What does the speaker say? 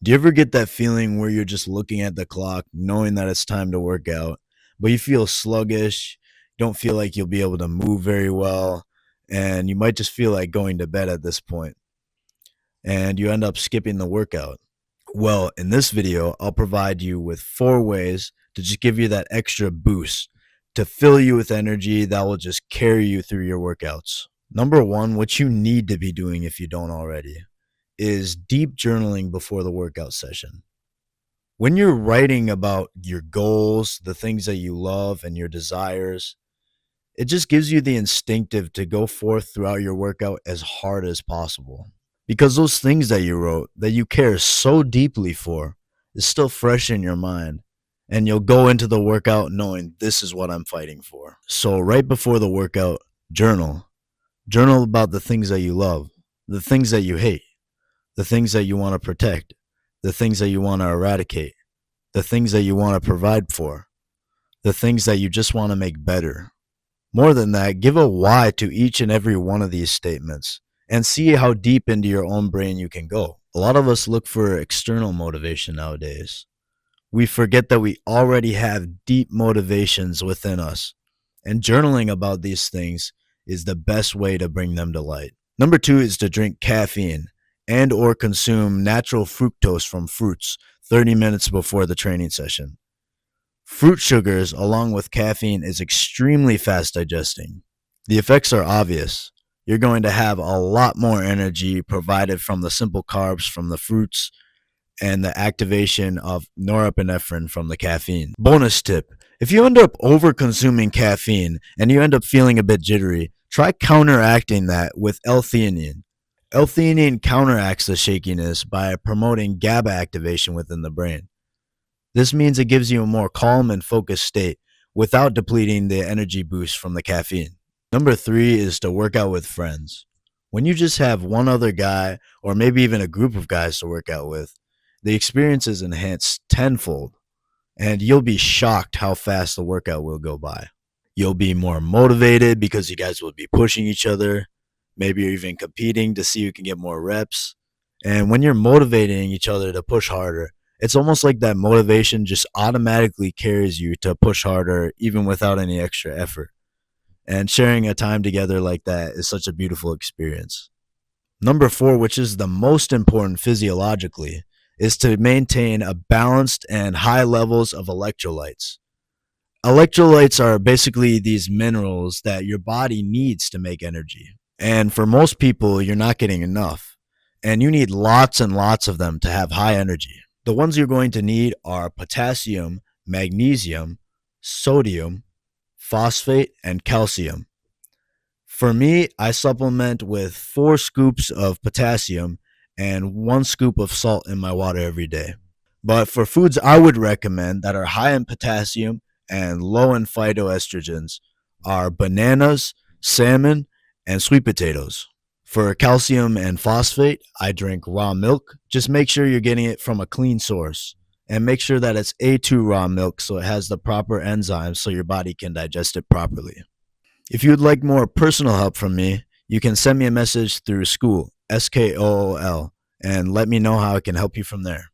Do you ever get that feeling where you're just looking at the clock, knowing that it's time to work out, but you feel sluggish, don't feel like you'll be able to move very well, and you might just feel like going to bed at this point, and you end up skipping the workout? Well, in this video, I'll provide you with 4 ways to just give you that extra boost to fill you with energy that will just carry you through your workouts. Number one, what you need to be doing if you don't already is deep journaling before the workout session. When you're writing about your goals, the things that you love, and your desires, it just gives you the instinctive to go forth throughout your workout as hard as possible. Because those things that you wrote, that you care so deeply for, is still fresh in your mind. And you'll go into the workout knowing this is what I'm fighting for. So, right before the workout, journal. Journal about the things that you love, the things that you hate, the things that you want to protect, the things that you want to eradicate, the things that you want to provide for, the things that you just want to make better. More than that, give a why to each and every one of these statements and see how deep into your own brain you can go. A lot of us look for external motivation nowadays. We forget that we already have deep motivations within us, and journaling about these things is the best way to bring them to light. Number two is to drink caffeine and or consume natural fructose from fruits 30 minutes before the training session. Fruit sugars, along with caffeine, is extremely fast digesting. The effects are obvious. You're going to have a lot more energy provided from the simple carbs from the fruits and the activation of norepinephrine from the caffeine. Bonus tip: if you end up over consuming caffeine and you end up feeling a bit jittery, try counteracting that with L-theanine. L-theanine counteracts the shakiness by promoting GABA activation within the brain. This means it gives you a more calm and focused state without depleting the energy boost from the caffeine. Number three is to work out with friends. When you just have one other guy, or maybe even a group of guys to work out with, the experience is enhanced tenfold, and you'll be shocked how fast the workout will go by. You'll be more motivated because you guys will be pushing each other. Maybe you're even competing to see who can get more reps. And when you're motivating each other to push harder, it's almost like that motivation just automatically carries you to push harder even without any extra effort. And sharing a time together like that is such a beautiful experience. Number four, which is the most important physiologically, is to maintain a balanced and high levels of electrolytes. Electrolytes are basically these minerals that your body needs to make energy. And for most people, you're not getting enough. And you need lots and lots of them to have high energy. The ones you're going to need are potassium, magnesium, sodium, phosphate, and calcium. For me, I supplement with 4 scoops of potassium and 1 scoop of salt in my water every day. But for foods I would recommend that are high in potassium and low in phytoestrogens are bananas, salmon, and sweet potatoes. For calcium and phosphate, I drink raw milk. Just make sure you're getting it from a clean source. And make sure that it's A2 raw milk so it has the proper enzymes so your body can digest it properly. If you would like more personal help from me, you can send me a message through School, SKOOL, and let me know how I can help you from there.